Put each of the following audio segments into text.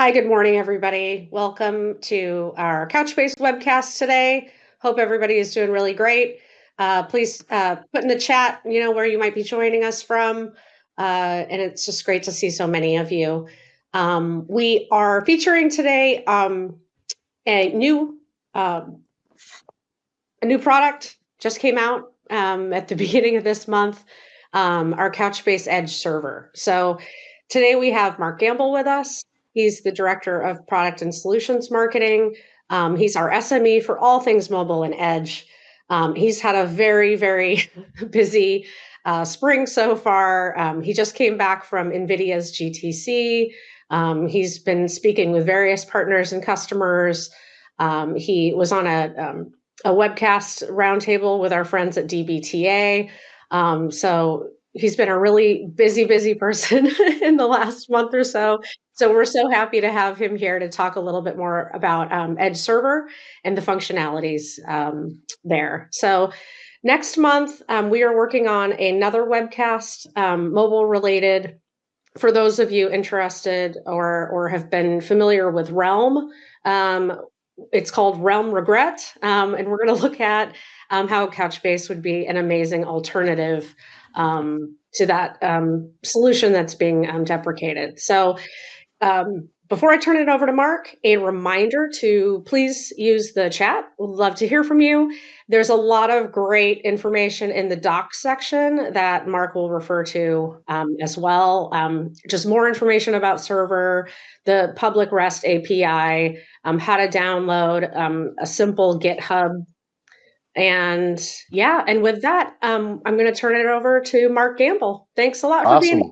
Hi, good morning, everybody. Welcome to our Couchbase webcast today. Hope everybody is doing really great. Please put in the chat, where you might be joining us from. And it's just great to see so many of you. We are featuring today a new product just came out at the beginning of this month, our Couchbase Edge Server. So today we have Mark Gamble with us. He's the Director of Product and Solutions Marketing. He's our SME for all things mobile and edge. He's had a very, very busy spring so far. He just came back from NVIDIA's GTC. He's been speaking with various partners and customers. He was on a webcast roundtable with our friends at DBTA. So he's been a really busy person in the last month or so. So we're so happy to have him here to talk a little bit more about Edge Server and the functionalities there. So next month, we are working on another webcast, mobile related. For those of you interested or have been familiar with Realm, it's called Realm Regret, and we're going to look at how Couchbase would be an amazing alternative to that solution that's being deprecated. So before I turn it over to Mark, a reminder to please use the chat. We'd love to hear from you. There's a lot of great information in the docs section that Mark will refer to as well. Just more information about server, the public REST API, how to download a simple GitHub. And yeah, and with that, I'm going to turn it over to Mark Gamble. Thanks a lot for being here.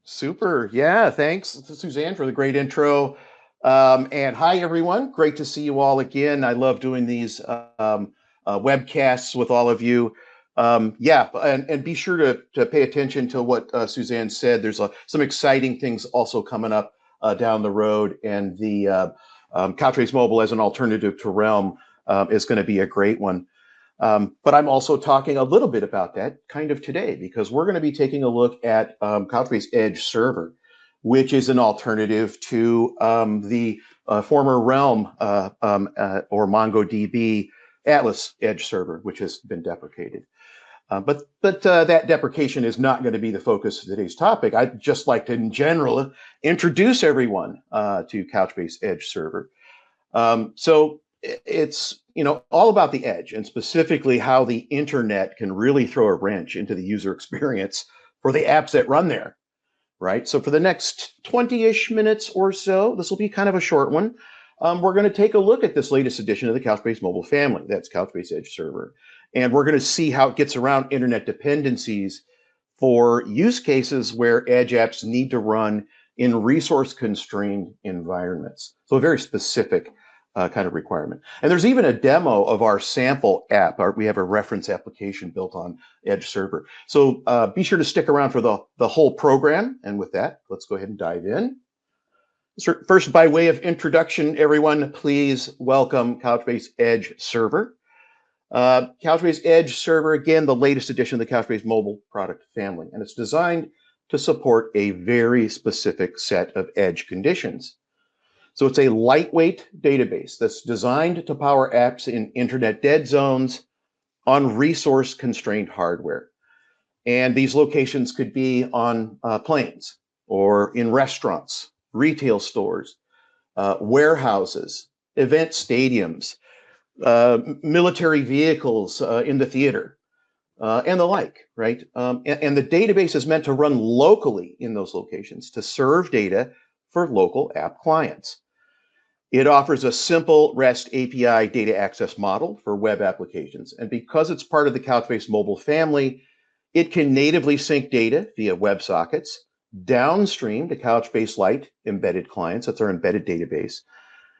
Super. Yeah, thanks, Suzanne, for the great intro. And hi, everyone. Great to see you all again. I love doing these webcasts with all of you. Yeah, and be sure to pay attention to what Suzanne said. There's some exciting things also coming up down the road, and the Couchbase Mobile as an alternative to Realm is going to be a great one. But I'm also talking a little bit about that kind of today, because we're going to be taking a look at Couchbase Edge Server, which is an alternative to the former Realm or MongoDB Atlas Edge Server, which has been deprecated. But that deprecation is not going to be the focus of today's topic. I'd just like to, in general, introduce everyone to Couchbase Edge Server. So it's all about the edge, and specifically how the internet can really throw a wrench into the user experience for the apps that run there, right? So for the next 20-ish minutes or so, this will be kind of a short one. We're going to take a look at this latest edition of the Couchbase Mobile family. That's Couchbase Edge Server. And we're going to see how it gets around internet dependencies for use cases where edge apps need to run in resource-constrained environments. So a very specific kind of requirement. And there's even a demo of our sample app. We have a reference application built on Edge Server. So be sure to stick around for the whole program. And with that, let's go ahead and dive in. First, by way of introduction, everyone, please welcome Couchbase Edge Server. Couchbase Edge Server, again, the latest edition of the Couchbase Mobile product family. And it's designed to support a very specific set of edge conditions. So it's a lightweight database that's designed to power apps in internet dead zones on resource-constrained hardware. And these locations could be on planes or in restaurants, retail stores, warehouses, event stadiums, military vehicles in the theater, and the like, right? And the database is meant to run locally in those locations to serve data for local app clients. It offers a simple REST API data access model for web applications. And because it's part of the Couchbase Mobile family, it can natively sync data via WebSockets downstream to Couchbase Lite embedded clients. That's our embedded database.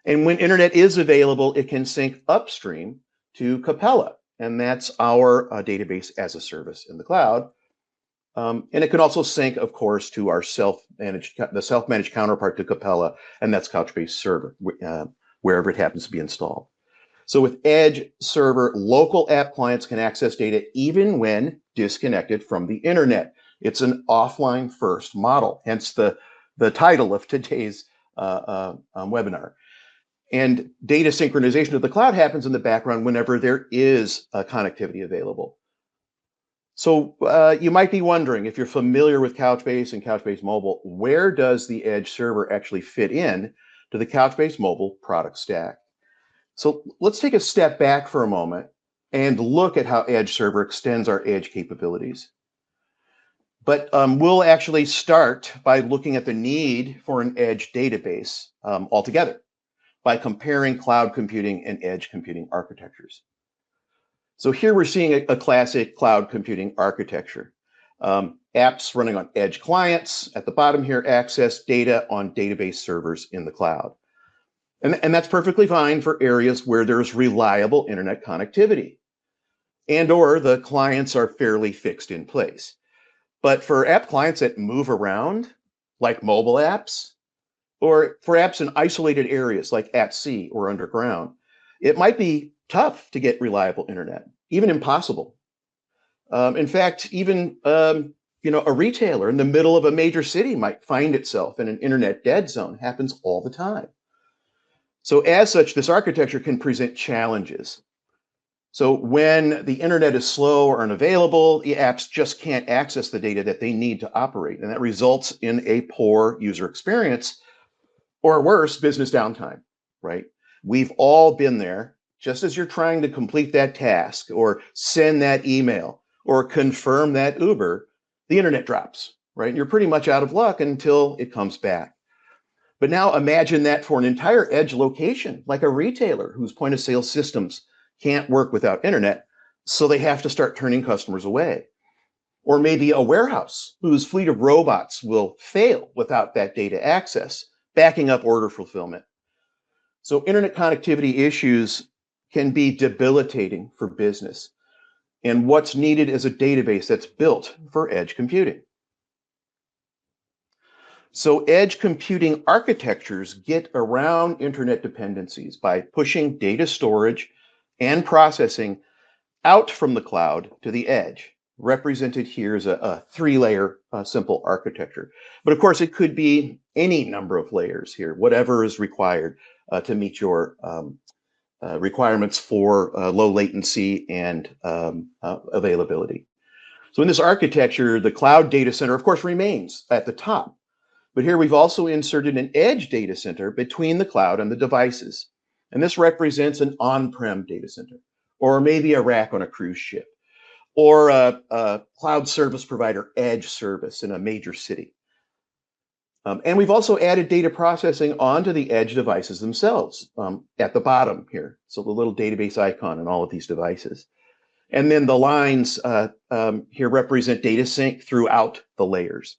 And when internet is available, it can sync upstream to Capella. And that's our database as a service in the cloud. And it can also sync, of course, to our self-managed counterpart to Capella, and that's Couchbase Server, wherever it happens to be installed. So with Edge Server, local app clients can access data even when disconnected from the internet. It's an offline first model, hence the title of today's webinar. And data synchronization to the cloud happens in the background whenever there is connectivity available. So you might be wondering, if you're familiar with Couchbase and Couchbase Mobile, where does the Edge server actually fit in to the Couchbase Mobile product stack? So let's take a step back for a moment and look at how Edge server extends our Edge capabilities. But we'll actually start by looking at the need for an Edge database altogether, by comparing cloud computing and edge computing architectures. So here we're seeing a classic cloud computing architecture. Apps running on edge clients. At the bottom here, access data on database servers in the cloud. And that's perfectly fine for areas where there's reliable internet connectivity and or the clients are fairly fixed in place. But for app clients that move around, like mobile apps, or for apps in isolated areas like at sea or underground, it might be tough to get reliable internet, even impossible. In fact, even a retailer in the middle of a major city might find itself in an internet dead zone. Happens all the time. So as such, this architecture can present challenges. So when the internet is slow or unavailable, the apps just can't access the data that they need to operate, and that results in a poor user experience, or worse, business downtime, right? We've all been there. Just as you're trying to complete that task or send that email or confirm that Uber, the internet drops, right? And you're pretty much out of luck until it comes back. But now imagine that for an entire edge location, like a retailer whose point of sale systems can't work without internet, so they have to start turning customers away. Or maybe a warehouse whose fleet of robots will fail without that data access, backing up order fulfillment. So internet connectivity issues can be debilitating for business. And what's needed is a database that's built for edge computing. So edge computing architectures get around internet dependencies by pushing data storage and processing out from the cloud to the edge. Represented here is a three-layer simple architecture. But of course, it could be any number of layers here, whatever is required to meet your requirements for low latency and availability. So in this architecture, the cloud data center, of course, remains at the top. But here we've also inserted an edge data center between the cloud and the devices. And this represents an on-prem data center, or maybe a rack on a cruise ship, or a cloud service provider edge service in a major city. And we've also added data processing onto the edge devices themselves at the bottom here. So the little database icon in all of these devices. And then the lines here represent data sync throughout the layers.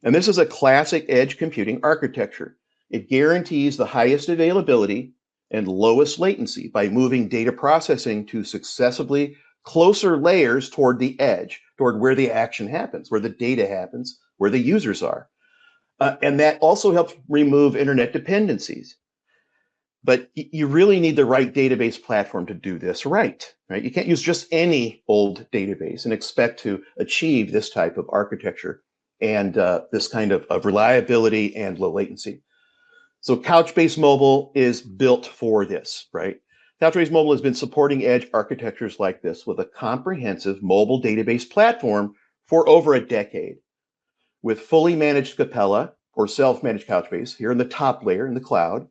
And this is a classic edge computing architecture. It guarantees the highest availability and lowest latency by moving data processing to successively closer layers toward the edge, toward where the action happens, where the data happens, where the users are. And that also helps remove internet dependencies. But you really need the right database platform to do this right? You can't use just any old database and expect to achieve this type of architecture and this kind of reliability and low latency. So Couchbase Mobile is built for this, right? Couchbase Mobile has been supporting edge architectures like this with a comprehensive mobile database platform for over a decade, with fully managed Capella or self-managed Couchbase here in the top layer in the cloud,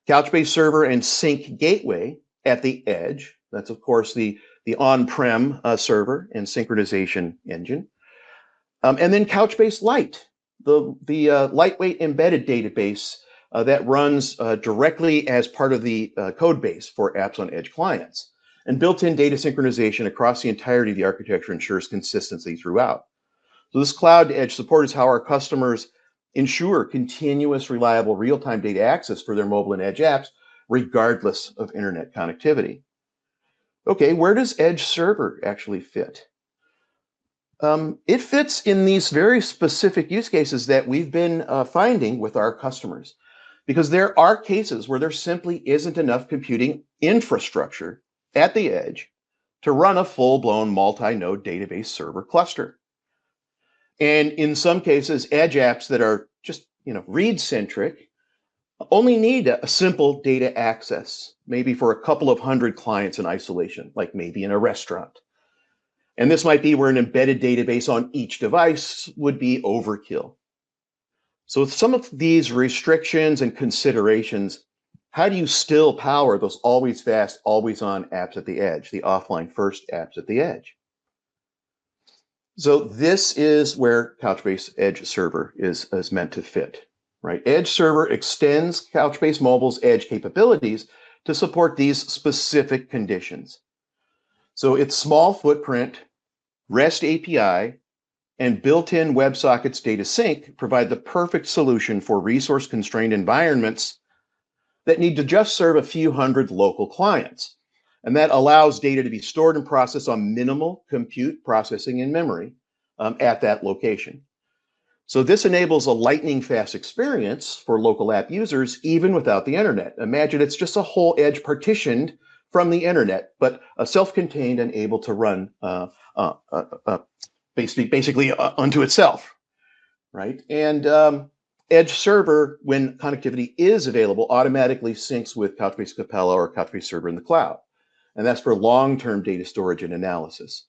Couchbase Server and Sync Gateway at the edge. That's, of course, the on-prem server and synchronization engine. And then Couchbase Lite, the lightweight embedded database that runs directly as part of the code base for apps on edge clients. And built-in data synchronization across the entirety of the architecture ensures consistency throughout. So this cloud to edge support is how our customers ensure continuous, reliable, real-time data access for their mobile and edge apps, regardless of internet connectivity. Okay, where does Edge Server actually fit? It fits in these very specific use cases that we've been finding with our customers, because there are cases where there simply isn't enough computing infrastructure at the edge to run a full-blown multi-node database server cluster. And in some cases, edge apps that are just read-centric only need a simple data access, maybe for a couple of hundred clients in isolation, like maybe in a restaurant. And this might be where an embedded database on each device would be overkill. So with some of these restrictions and considerations, how do you still power those always fast, always on apps at the edge, the offline first apps at the edge? So this is where Couchbase Edge Server is meant to fit, right? Edge Server extends Couchbase Mobile's edge capabilities to support these specific conditions. So its small footprint, REST API, and built-in WebSockets data sync provide the perfect solution for resource-constrained environments that need to just serve a few hundred local clients. And that allows data to be stored and processed on minimal compute processing in memory at that location. So this enables a lightning fast experience for local app users, even without the internet. Imagine it's just a whole edge partitioned from the internet, but self-contained and able to run basically unto itself, right? And Edge Server, when connectivity is available, automatically syncs with Couchbase Capella or Couchbase Server in the cloud. And that's for long-term data storage and analysis.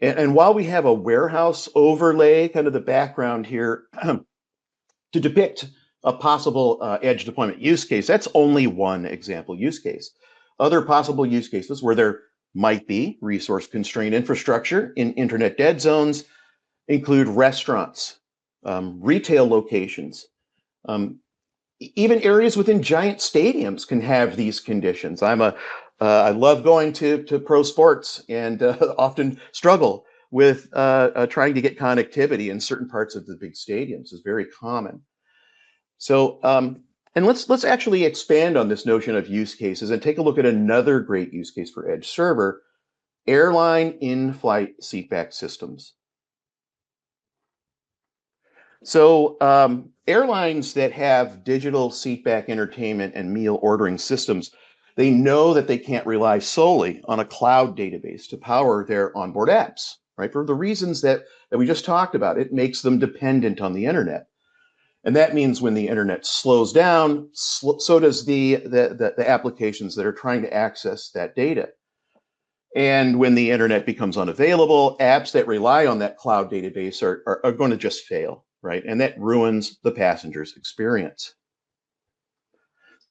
And while we have a warehouse overlay, kind of the background here, to depict a possible edge deployment use case, that's only one example use case. Other possible use cases where there might be resource-constrained infrastructure in internet dead zones include restaurants, retail locations, even areas within giant stadiums can have these conditions. I love going to pro sports and often struggle with trying to get connectivity in certain parts of the big stadiums. Is very common. So, and let's actually expand on this notion of use cases and take a look at another great use case for Edge Server: airline in-flight seatback systems. So airlines that have digital seatback entertainment and meal ordering systems, they know that they can't rely solely on a cloud database to power their onboard apps, right? For the reasons that we just talked about, it makes them dependent on the internet. And that means when the internet slows down, so does the applications that are trying to access that data. And when the internet becomes unavailable, apps that rely on that cloud database are going to just fail, right? And that ruins the passenger's experience.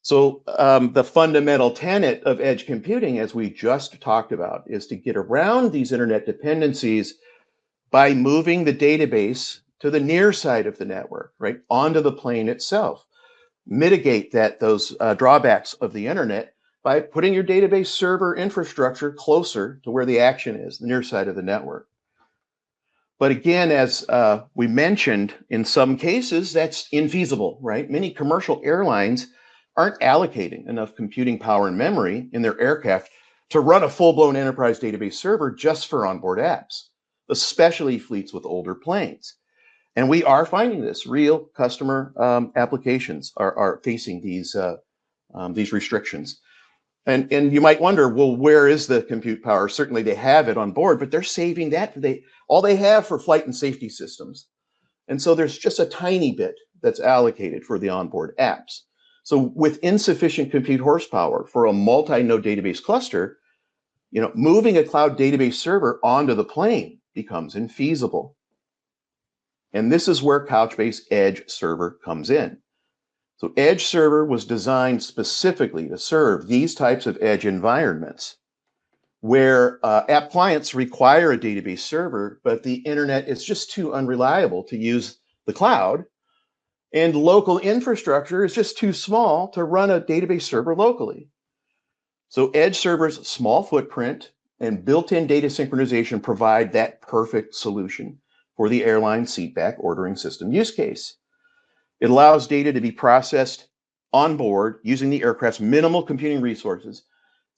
So the fundamental tenet of edge computing, as we just talked about, is to get around these internet dependencies by moving the database to the near side of the network, right, onto the plane itself. Mitigate those drawbacks of the internet by putting your database server infrastructure closer to where the action is, the near side of the network. But again, as we mentioned, in some cases, that's infeasible, right? Many commercial airlines aren't allocating enough computing power and memory in their aircraft to run a full-blown enterprise database server just for onboard apps, especially fleets with older planes. And we are finding this. Real customer applications are facing these restrictions. And you might wonder, well, where is the compute power? Certainly they have it on board, but they're saving that. All they have for flight and safety systems. And so there's just a tiny bit that's allocated for the onboard apps. So with insufficient compute horsepower for a multi-node database cluster, moving a cloud database server onto the plane becomes infeasible. And this is where Couchbase Edge Server comes in. So Edge Server was designed specifically to serve these types of edge environments where app clients require a database server, but the internet is just too unreliable to use the cloud, and local infrastructure is just too small to run a database server locally. So Edge Server's small footprint and built-in data synchronization provide that perfect solution for the airline seatback ordering system use case. It allows data to be processed on board using the aircraft's minimal computing resources.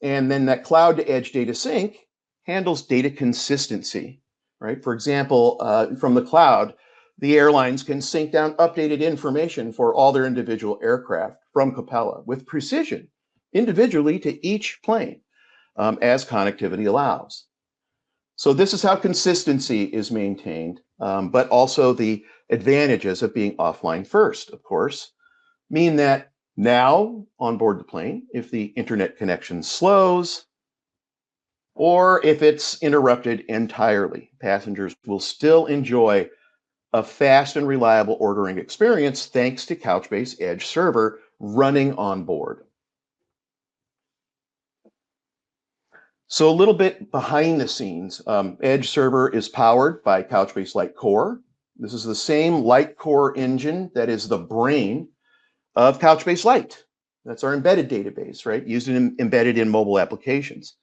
And then that cloud to edge data sync handles data consistency, right? For example, from the cloud, the airlines can sync down updated information for all their individual aircraft from Capella with precision, individually to each plane, as connectivity allows. So this is how consistency is maintained, but also the advantages of being offline first, of course, mean that Now, on board the plane, if the internet connection slows, or if it's interrupted entirely, passengers will still enjoy a fast and reliable ordering experience thanks to Couchbase Edge Server running on board. So a little bit behind the scenes, Edge Server is powered by Couchbase Lite Core. This is the same Lite Core engine that is the brain of Couchbase Lite. That's our embedded database, right? Used and embedded in mobile applications.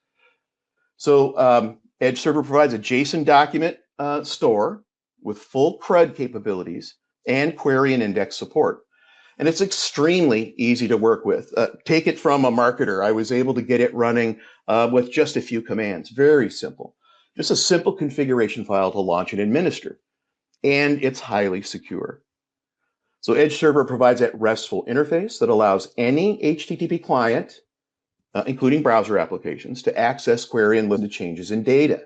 So Edge Server provides a JSON document store with full CRUD capabilities and query and index support. And it's extremely easy to work with. Take it from a marketer. I was able to get it running with just a few commands. Very simple. Just a simple configuration file to launch and administer. And it's highly secure. So Edge Server provides that RESTful interface that allows any HTTP client, including browser applications, to access, query, and listen to changes in data.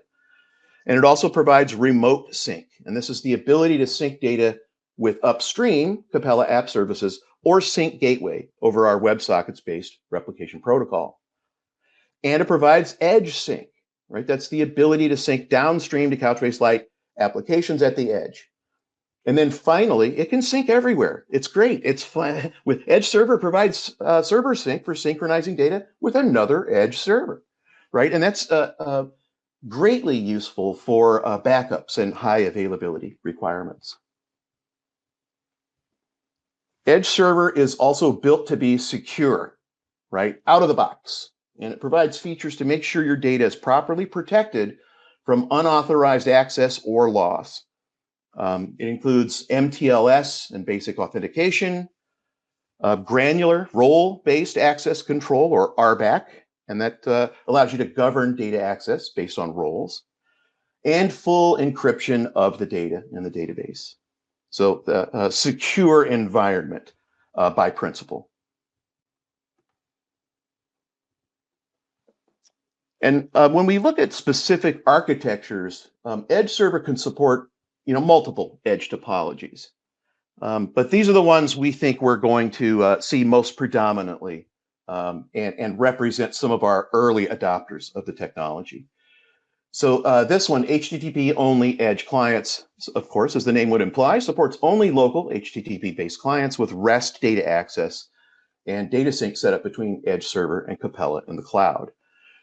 And it also provides remote sync. And this is the ability to sync data with upstream Capella app services or Sync Gateway over our WebSockets-based replication protocol. And it provides edge sync, right? That's the ability to sync downstream to Couchbase Lite applications at the edge. And then finally, it can sync everywhere. It's great. It's fun. With Edge Server provides server sync for synchronizing data with another Edge server, right? And that's greatly useful for backups and high availability requirements. Edge Server is also built to be secure, right? Out of the box. And it provides features to make sure your data is properly protected from unauthorized access or loss. It includes MTLS and basic authentication, granular role-based access control, or RBAC, and that allows you to govern data access based on roles, and full encryption of the data in the database. So the secure environment by principle. And when we look at specific architectures, Edge Server can support multiple edge topologies. But these are the ones we think we're going to see most predominantly and represent some of our early adopters of the technology. So this one, HTTP only edge clients, of course, as the name would imply, supports only local HTTP-based clients with REST data access and data sync set up between Edge Server and Capella in the cloud.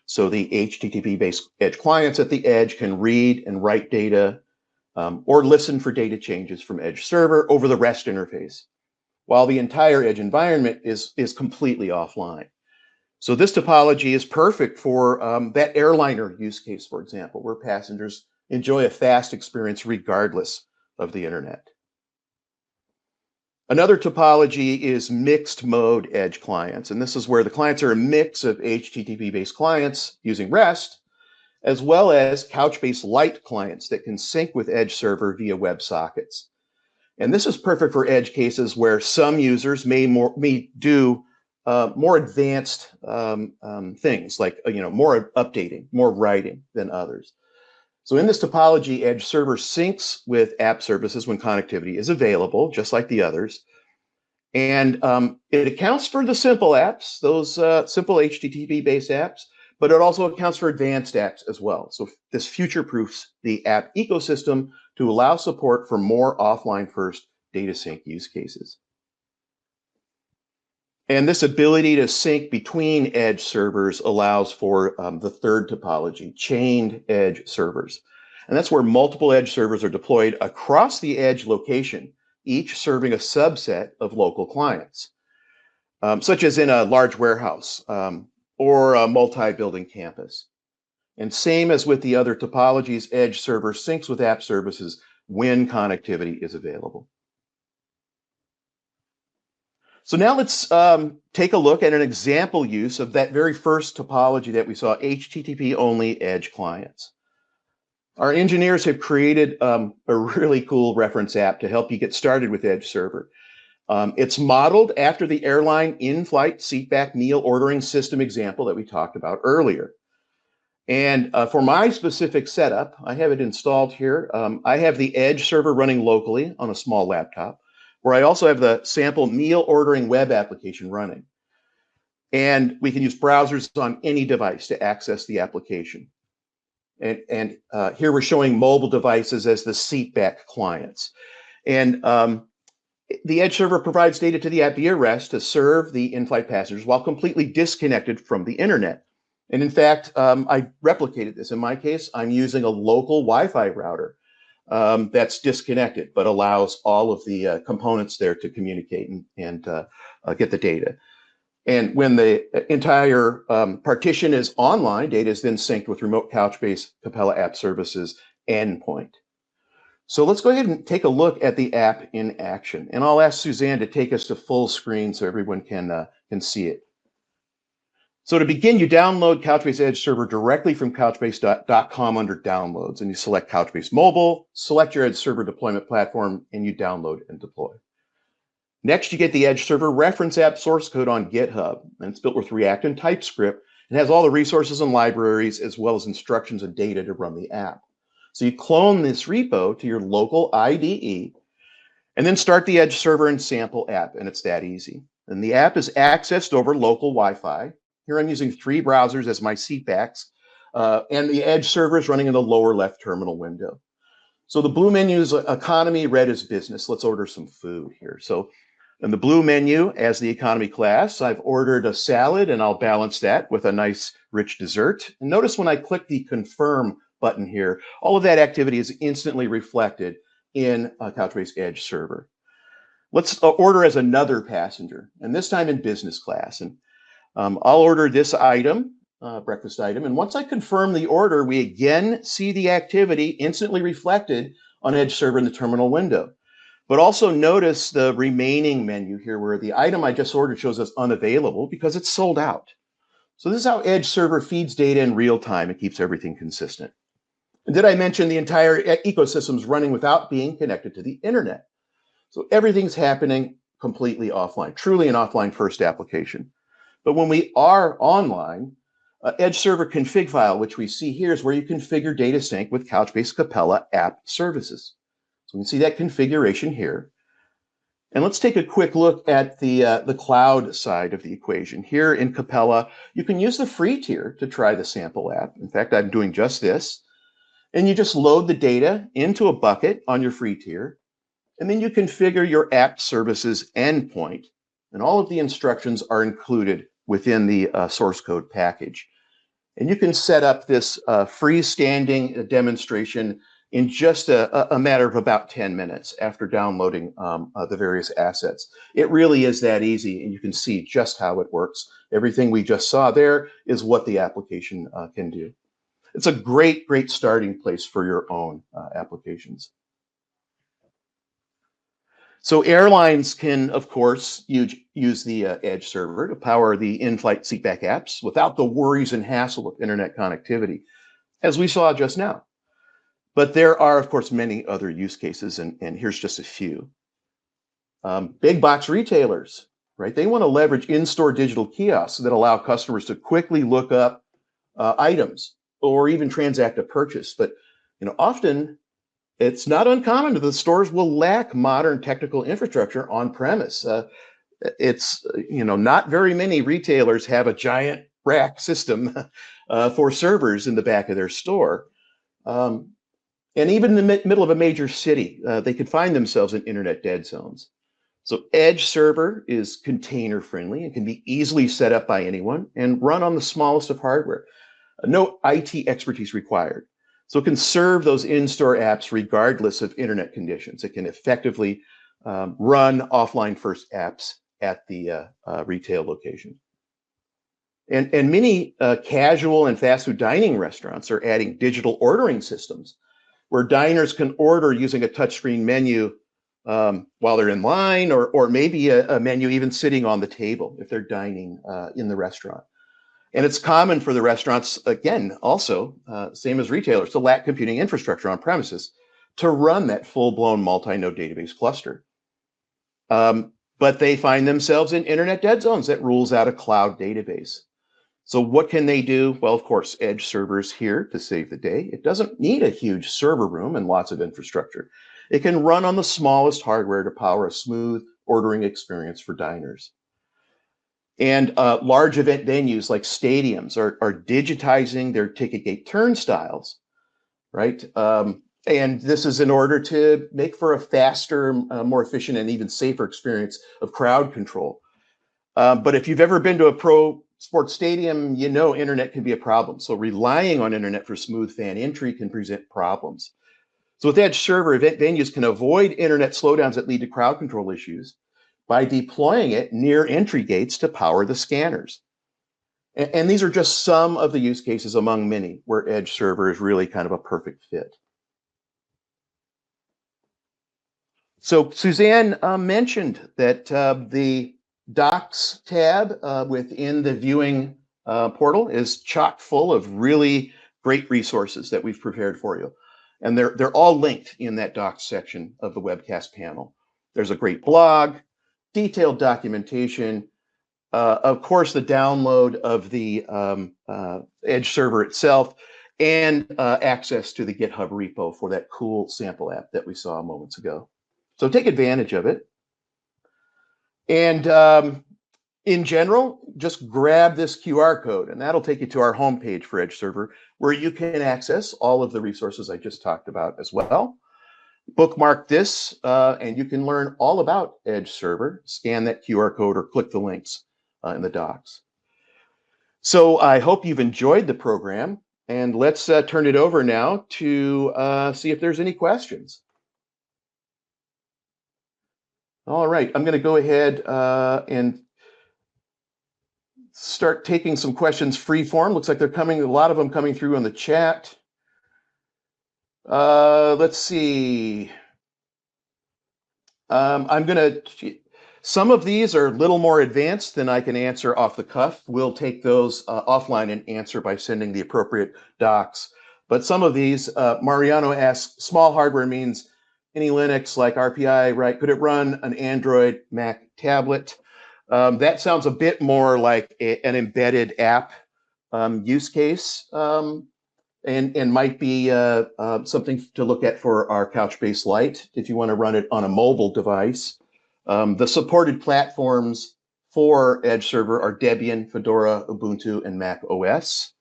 So the HTTP-based edge clients at the edge can read and write data or listen for data changes from Edge Server over the REST interface, while the entire Edge environment is completely offline. So this topology is perfect for that airliner use case, for example, where passengers enjoy a fast experience regardless of the internet. Another topology is mixed mode edge clients, and this is where the clients are a mix of HTTP-based clients using REST, as well as Couchbase Lite clients that can sync with Edge Server via WebSockets. And this is perfect for edge cases where some users may do more advanced things like more updating, more writing than others. So in this topology, Edge Server syncs with app services when connectivity is available, just like the others. And it accounts for the simple apps, those simple HTTP-based apps, but it also accounts for advanced apps as well. So this future-proofs the app ecosystem to allow support for more offline-first data sync use cases. And this ability to sync between edge servers allows for the third topology, chained edge servers. And that's where multiple edge servers are deployed across the edge location, each serving a subset of local clients, such as in a large warehouse or a multi-building campus. And same as with the other topologies, Edge Server syncs with app services when connectivity is available. So now let's take a look at an example use of that very first topology that we saw, HTTP-only edge clients. Our engineers have created a really cool reference app to help you get started with Edge Server. It's modeled after the airline in-flight seatback meal ordering system example that we talked about earlier. And for my specific setup, I have it installed here. I have the Edge Server running locally on a small laptop where I also have the sample meal ordering web application running. And we can use browsers on any device to access the application. And here we're showing mobile devices as the seatback clients. And the Edge server provides data to the app via REST to serve the in-flight passengers while completely disconnected from the internet. And in fact, I replicated this. In my case, I'm using a local Wi-Fi router that's disconnected, but allows all of the components there to communicate and get the data. And when the entire partition is online, data is then synced with remote Couchbase Capella App Services endpoint. So let's go ahead and take a look at the app in action. And I'll ask Suzanne to take us to full screen so everyone can see it. So to begin, you download Couchbase Edge Server directly from couchbase.com under downloads, and you select Couchbase Mobile, select your Edge Server deployment platform, and you download and deploy. Next, you get the Edge Server reference app source code on GitHub, and it's built with React and TypeScript, and has all the resources and libraries, as well as instructions and data to run the app. So you clone this repo to your local IDE, and then start the Edge Server and sample app, and it's that easy. And the app is accessed over local Wi-Fi. Here I'm using 3 browsers as my seatbacks, and the Edge Server is running in the lower left terminal window. So the blue menu is economy, red is business. Let's order some food here. So in the blue menu, as the economy class, I've ordered a salad, and I'll balance that with a nice rich dessert. And notice when I click the confirm button here, all of that activity is instantly reflected in Couchbase Edge Server. Let's order as another passenger, and this time in business class. And I'll order this item, breakfast item, and once I confirm the order, we again see the activity instantly reflected on Edge Server in the terminal window. But also notice the remaining menu here where the item I just ordered shows us unavailable because it's sold out. So this is how Edge Server feeds data in real time and keeps everything consistent. And did I mention the entire ecosystem is running without being connected to the internet? So everything's happening completely offline, truly an offline first application. But when we are online, Edge Server config file, which we see here, is where you configure data sync with Couchbase Capella app services. So we can see that configuration here. And let's take a quick look at the cloud side of the equation. Here in Capella, you can use the free tier to try the sample app. In fact, I'm doing just this. And you just load the data into a bucket on your free tier, and then you configure your app services endpoint. And all of the instructions are included within the source code package. And you can set up this freestanding demonstration in just a matter of about 10 minutes after downloading the various assets. It really is that easy, and you can see just how it works. Everything we just saw there is what the application can do. It's a great, great starting place for your own applications. So airlines can, of course, use the Edge Server to power the in-flight seatback apps without the worries and hassle of internet connectivity, as we saw just now. But there are, of course, many other use cases, and here's just a few. Big box retailers, right? They want to leverage in-store digital kiosks that allow customers to quickly look up items or even transact a purchase. But often it's not uncommon that the stores will lack modern technical infrastructure on premise. It's not very many retailers have a giant rack system for servers in the back of their store. And even in the middle of a major city, they could find themselves in internet dead zones. So Edge Server is container friendly and can be easily set up by anyone and run on the smallest of hardware. No IT expertise required. So it can serve those in-store apps regardless of internet conditions. It can effectively run offline first apps at the retail location. And many casual and fast food dining restaurants are adding digital ordering systems where diners can order using a touchscreen menu while they're in line, or maybe a menu even sitting on the table if they're dining in the restaurant. And it's common for the restaurants, again, also, same as retailers, to lack computing infrastructure on premises to run that full-blown multi-node database cluster. But they find themselves in internet dead zones. That rules out a cloud database. So what can they do? Well, of course, Edge Server is here to save the day. It doesn't need a huge server room and lots of infrastructure. It can run on the smallest hardware to power a smooth ordering experience for diners. And large event venues like stadiums are digitizing their ticket gate turnstiles, right? And this is in order to make for a faster, more efficient, and even safer experience of crowd control. But if you've ever been to a pro sports stadium, you know internet can be a problem. So relying on internet for smooth fan entry can present problems. So with Edge Server, event venues can avoid internet slowdowns that lead to crowd control issues by deploying it near entry gates to power the scanners. And these are just some of the use cases among many where Edge Server is really kind of a perfect fit. So Suzanne mentioned that the Docs tab within the viewing portal is chock full of really great resources that we've prepared for you. And they're all linked in that Docs section of the webcast panel. There's a great blog, detailed documentation, of course, the download of the Edge Server itself, and access to the GitHub repo for that cool sample app that we saw moments ago. So take advantage of it. And in general, just grab this QR code, and that'll take you to our homepage for Edge Server, where you can access all of the resources I just talked about as well. Bookmark this, and you can learn all about Edge Server. Scan that QR code or click the links in the docs. So I hope you've enjoyed the program, and let's turn it over now to see if there's any questions. All right, I'm going to go ahead and start taking some questions free form. Looks like they're coming, a lot of them coming through on the chat. Let's see. Some of these are a little more advanced than I can answer off the cuff. We'll take those offline and answer by sending the appropriate docs. But some of these, Mariano asks, small hardware means any Linux like RPI, right? Could it run an Android Mac tablet? That sounds a bit more like an embedded app use case, and might be something to look at for our Couchbase Lite if you want to run it on a mobile device. The supported platforms for Edge Server are Debian, Fedora, Ubuntu, and Mac OS.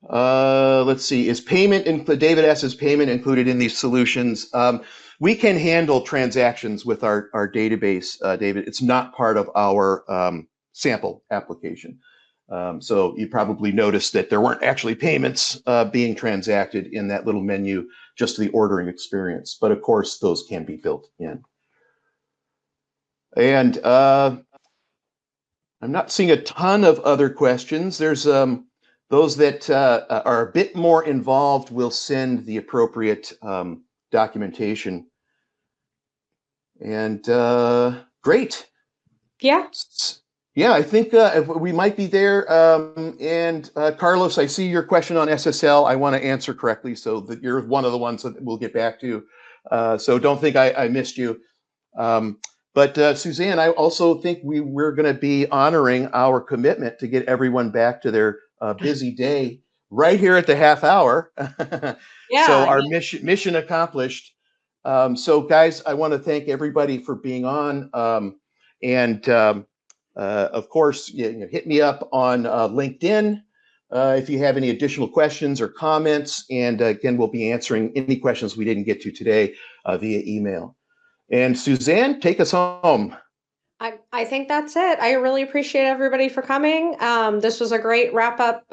Let's see, is payment, David asks, is payment included in these solutions? We can handle transactions with our database, David. It's not part of our sample application. So you probably noticed that there weren't actually payments being transacted in that little menu, just the ordering experience. But of course, those can be built in. And I'm not seeing a ton of other questions. There's those that are a bit more involved will send the appropriate documentation. And great. Yeah. Yeah, I think we might be there. And Carlos, I see your question on SSL. I want to answer correctly, so that you're one of the ones that we'll get back to. So don't think I missed you. But Suzanne, I also think we're going to be honoring our commitment to get everyone back to their busy day right here at the half hour. Yeah. So our mission accomplished. So guys, I want to thank everybody for being on. Of course, hit me up on LinkedIn if you have any additional questions or comments. And again, we'll be answering any questions we didn't get to today via email. And Suzanne, take us home. I think that's it. I really appreciate everybody for coming. This was a great wrap up,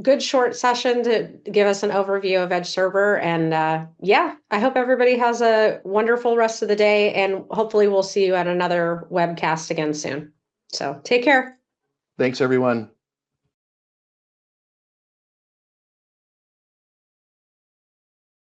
good short session to give us an overview of Edge Server. And yeah, I hope everybody has a wonderful rest of the day, and hopefully we'll see you at another webcast again soon. So take care. Thanks, everyone.